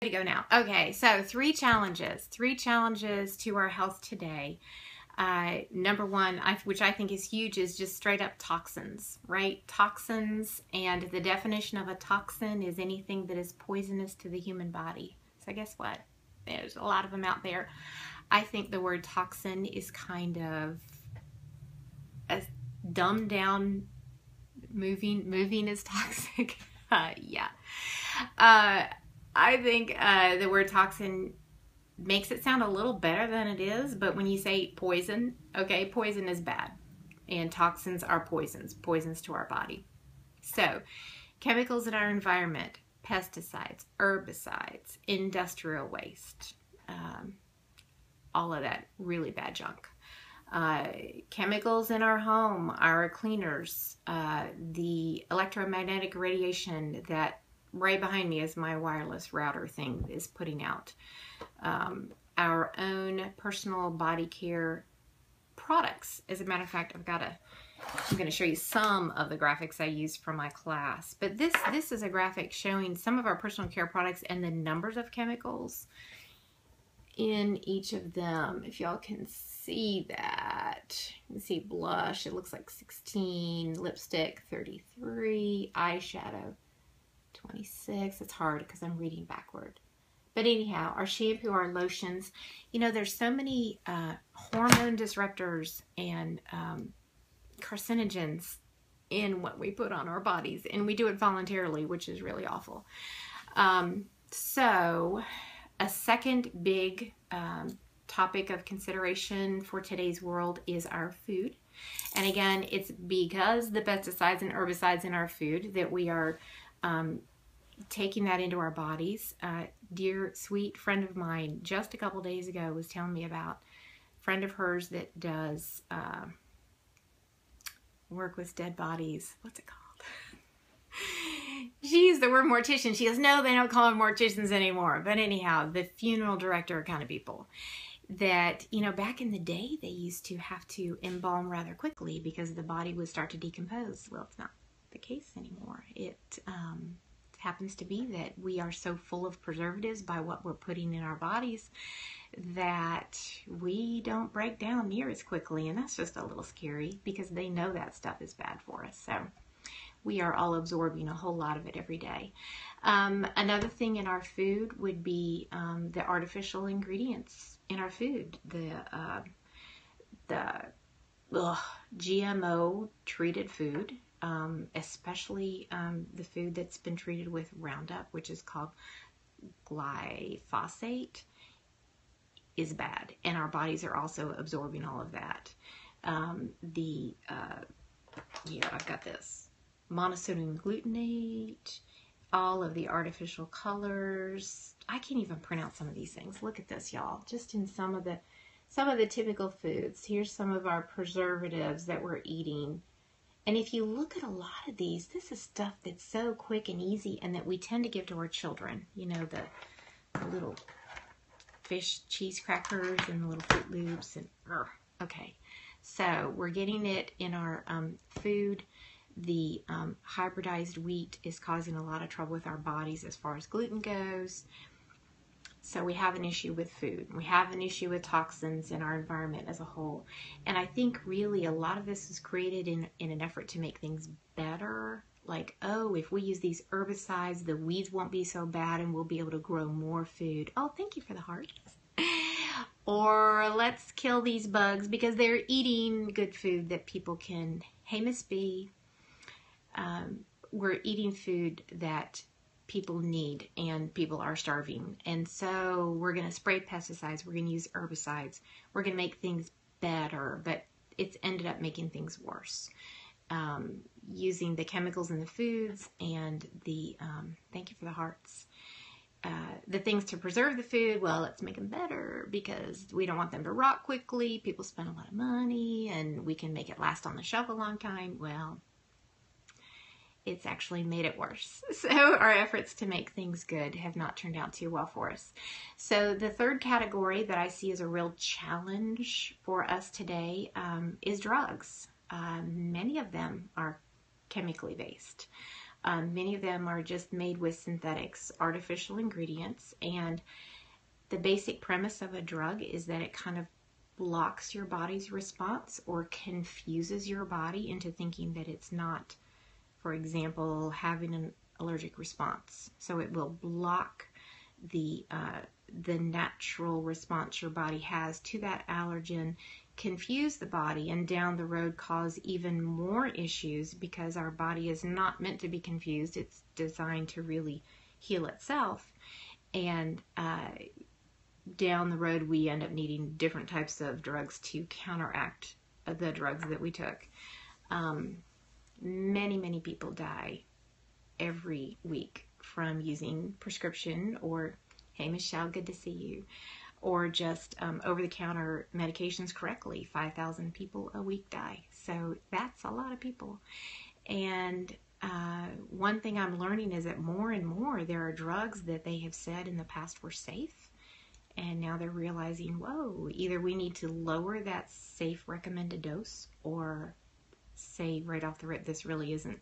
To go now. Okay, so three challenges to our health today. Number one, which I think is huge, is just straight up toxins, right? Toxins, and the definition of a toxin is anything that is poisonous to the human body. So guess what? There's a lot of them out there. I think the word toxin is kind of a dumbed down. Moving is toxic. Yeah. I think the word toxin makes it sound a little better than it is, but when you say poison, okay, poison is bad, and toxins are poisons to our body. So, chemicals in our environment, pesticides, herbicides, industrial waste, all of that really bad junk. Chemicals in our home, our cleaners, the electromagnetic radiation that right behind me is my wireless router thing is putting out. Our own personal body care products. As a matter of fact, I'm going to show you some of the graphics I used for my class. But this is a graphic showing some of our personal care products and the numbers of chemicals in each of them. If y'all can see that. You can see blush, it looks like 16, lipstick 33, eyeshadow 26. It's hard because I'm reading backward. But anyhow, our shampoo, our lotions, you know, there's so many hormone disruptors and carcinogens in what we put on our bodies, and we do it voluntarily, which is really awful. So a second big topic of consideration for today's world is our food. And again, it's because the pesticides and herbicides in our food that we are taking that into our bodies. Dear sweet friend of mine just a couple days ago was telling me about a friend of hers that does work with dead bodies. What's it called? She used the word mortician. She goes, no, they don't call them morticians anymore. But anyhow, the funeral director kind of people that, you know, back in the day, they used to have to embalm rather quickly because the body would start to decompose. Well, it's not the case anymore. It happens to be that we are so full of preservatives by what we're putting in our bodies that we don't break down near as quickly. And that's just a little scary because they know that stuff is bad for us. So we are all absorbing a whole lot of it every day. Another thing in our food would be the artificial ingredients in our food. The GMO treated food, especially the food that's been treated with Roundup, which is called glyphosate, is bad. And our bodies are also absorbing all of that. I've got this. Monosodium glutamate, all of the artificial colors. I can't even pronounce some of these things. Look at this, y'all. Just in some of the typical foods. Here's some of our preservatives that we're eating. And if you look at a lot of these, this is stuff that's so quick and easy and that we tend to give to our children. You know, the little fish cheese crackers and the little Fruit Loops. And okay, so we're getting it in our food. The hybridized wheat is causing a lot of trouble with our bodies as far as gluten goes. So we have an issue with food. We have an issue with toxins in our environment as a whole. And I think really a lot of this is created in an effort to make things better. Like, oh, if we use these herbicides, the weeds won't be so bad and we'll be able to grow more food. Oh, thank you for the hearts. Or let's kill these bugs because they're eating good food that people can, hey, Miss B, we're eating food that people need and people are starving. And so we're going to spray pesticides. We're going to use herbicides. We're going to make things better, but it's ended up making things worse. Using the chemicals in the foods and the, thank you for the hearts, the things to preserve the food, well, let's make them better because we don't want them to rot quickly. People spend a lot of money and we can make it last on the shelf a long time. Well, it's actually made it worse. So our efforts to make things good have not turned out too well for us. So the third category that I see as a real challenge for us today is drugs. Many of them are chemically based. Many of them are just made with synthetics, artificial ingredients, and the basic premise of a drug is that it kind of blocks your body's response or confuses your body into thinking that it's not, for example, having an allergic response. So it will block the natural response your body has to that allergen, confuse the body, and down the road cause even more issues, because our body is not meant to be confused. It's designed to really heal itself. And down the road, we end up needing different types of drugs to counteract the drugs that we took. Many people die every week from using prescription or, hey Michelle, good to see you, or just over-the-counter medications correctly. 5,000 people a week die. So that's a lot of people. And one thing I'm learning is that more and more there are drugs that they have said in the past were safe. And now they're realizing, whoa, either we need to lower that safe recommended dose, or say right off the rip, this really isn't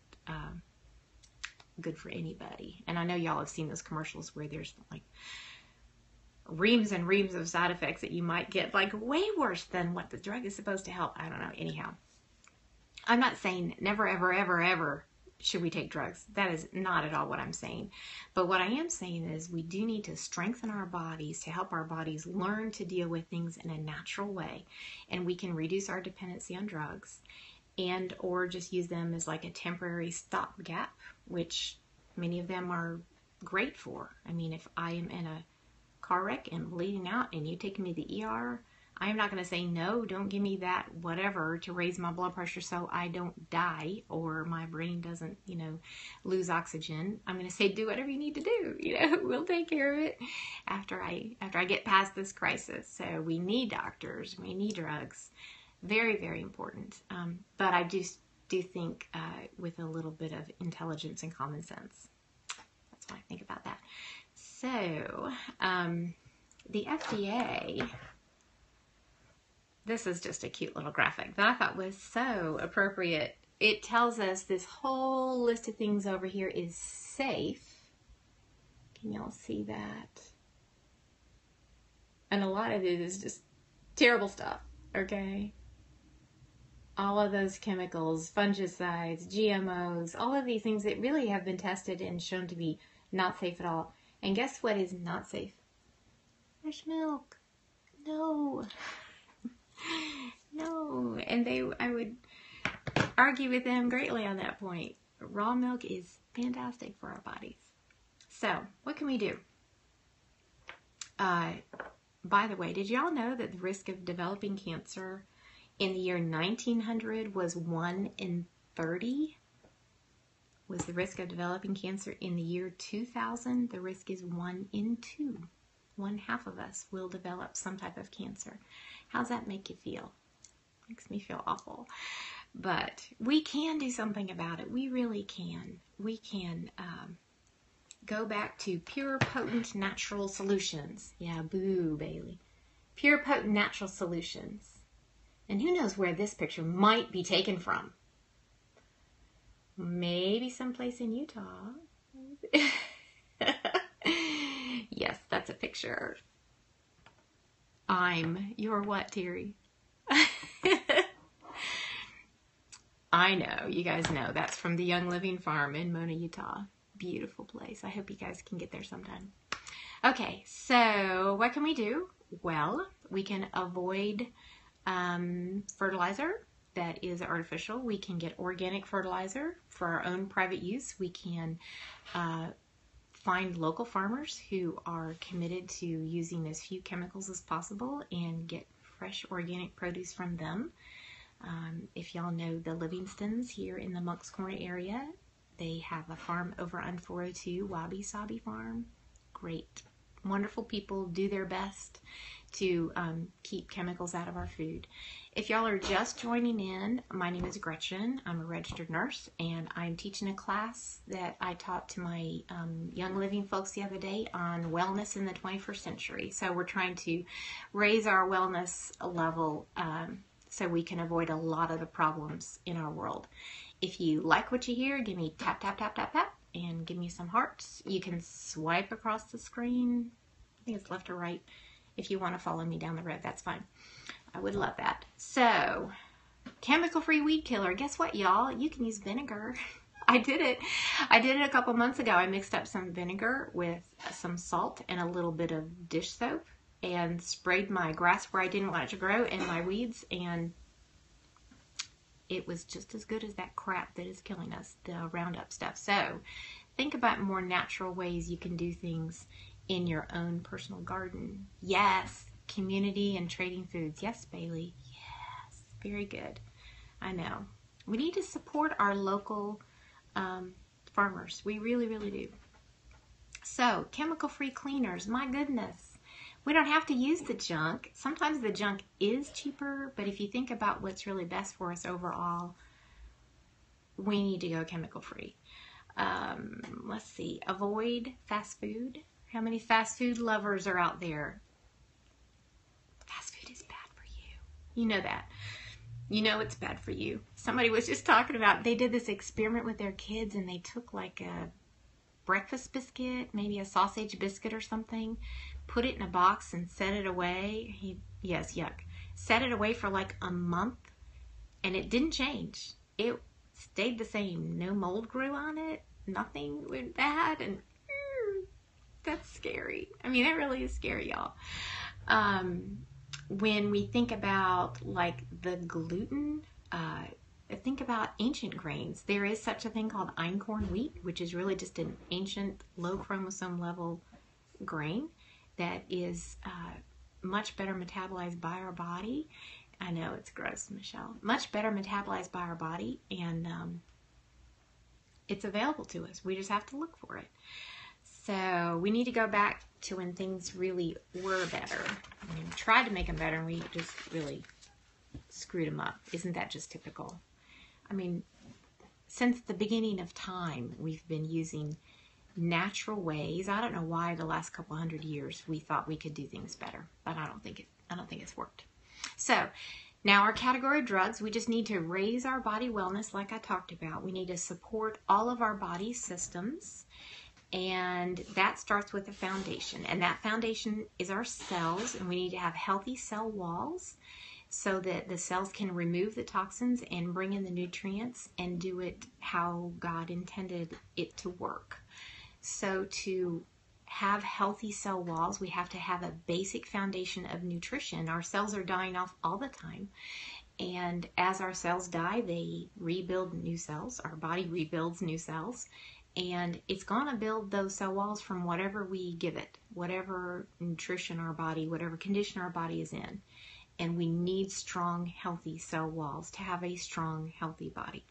good for anybody. And I know y'all have seen those commercials where there's like reams and reams of side effects that you might get, like way worse than what the drug is supposed to help. I don't know. Anyhow, I'm not saying never, ever, ever, ever should we take drugs. That is not at all what I'm saying. But what I am saying is we do need to strengthen our bodies to help our bodies learn to deal with things in a natural way. And we can reduce our dependency on drugs, and or just use them as like a temporary stopgap, which many of them are great for. I mean, if I am in a car wreck and bleeding out and you take me to the ER, I am not going to say, no, don't give me that whatever to raise my blood pressure so I don't die or my brain doesn't, lose oxygen. I'm going to say, do whatever you need to do. We'll take care of it after I get past this crisis. So we need doctors. We need drugs. Very, very important. But I do think with a little bit of intelligence and common sense. That's what I think about that. So the FDA... This is just a cute little graphic that I thought was so appropriate. It tells us this whole list of things over here is safe. Can y'all see that? And a lot of it is just terrible stuff, okay? All of those chemicals, fungicides, GMOs, all of these things that really have been tested and shown to be not safe at all. And guess what is not safe? Fresh milk. No. No, and I would argue with them greatly on that point. Raw milk is fantastic for our bodies. So, what can we do? By the way, did y'all know that the risk of developing cancer in the year 1900 was 1 in 30? Was the risk of developing cancer in the year 2000? The risk is 1 in 2. 1/2 of us will develop some type of cancer. How's that make you feel? Makes me feel awful. But we can do something about it. We really can. We can go back to pure, potent, natural solutions. Yeah, boo, Bailey. Pure, potent, natural solutions. And who knows where this picture might be taken from? Maybe someplace in Utah. Yes, that's a picture. I'm your what, Terry? I know, you guys know. That's from the Young Living Farm in Mona, Utah. Beautiful place. I hope you guys can get there sometime. Okay, so what can we do? Well, we can avoid fertilizer that is artificial. We can get organic fertilizer for our own private use. We can find local farmers who are committed to using as few chemicals as possible and get fresh organic produce from them. If y'all know the Livingstons here in the Moncks Corner area, they have a farm over on 402, Wabi Sabi Farm. Great, wonderful people, do their best to keep chemicals out of our food. If y'all are just joining in, my name is Gretchen. I'm a registered nurse, and I'm teaching a class that I taught to my Young Living folks the other day on wellness in the 21st century. So we're trying to raise our wellness level so we can avoid a lot of the problems in our world. If you like what you hear, give me tap, tap, tap, tap, tap, and give me some hearts. You can swipe across the screen. I think it's left or right. If you want to follow me down the road, that's fine. I would love that. So, chemical-free weed killer. Guess what, y'all? You can use vinegar. I did it. I did it a couple months ago. I mixed up some vinegar with some salt and a little bit of dish soap and sprayed my grass where I didn't want it to grow and my weeds, and it was just as good as that crap that is killing us, the Roundup stuff. So think about more natural ways you can do things in your own personal garden. Yes, community and trading foods. Yes, Bailey. Yes, very good. I know. We need to support our local farmers. We really, really do. So, chemical-free cleaners. My goodness. We don't have to use the junk. Sometimes the junk is cheaper, but if you think about what's really best for us overall, we need to go chemical-free. Let's see. Avoid fast food. How many fast food lovers are out there? Fast food is bad for you. You know that. You know it's bad for you. Somebody was just talking about, they did this experiment with their kids and they took like a breakfast biscuit, maybe a sausage biscuit or something, put it in a box and set it away. Yes, yuck. Set it away for like a month and it didn't change. It stayed the same. No mold grew on it. Nothing went bad. And that's scary. I mean, that really is scary, y'all. When we think about like the gluten, think about ancient grains. There is such a thing called einkorn wheat, which is really just an ancient low chromosome level grain that is much better metabolized by our body. I know it's gross, Michelle. Much better metabolized by our body, and it's available to us. We just have to look for it. So we need to go back to when things really were better. I mean, we tried to make them better and we just really screwed them up. Isn't that just typical? I mean, since the beginning of time, we've been using natural ways. I don't know why the last couple hundred years we thought we could do things better, but I don't think it's worked. So now our category of drugs, we just need to raise our body wellness like I talked about. We need to support all of our body systems. And that starts with a foundation. And that foundation is our cells. And we need to have healthy cell walls so that the cells can remove the toxins and bring in the nutrients and do it how God intended it to work. So to have healthy cell walls, we have to have a basic foundation of nutrition. Our cells are dying off all the time. And as our cells die, they rebuild new cells. Our body rebuilds new cells. And it's going to build those cell walls from whatever we give it, whatever nutrition our body, whatever condition our body is in. And we need strong, healthy cell walls to have a strong, healthy body.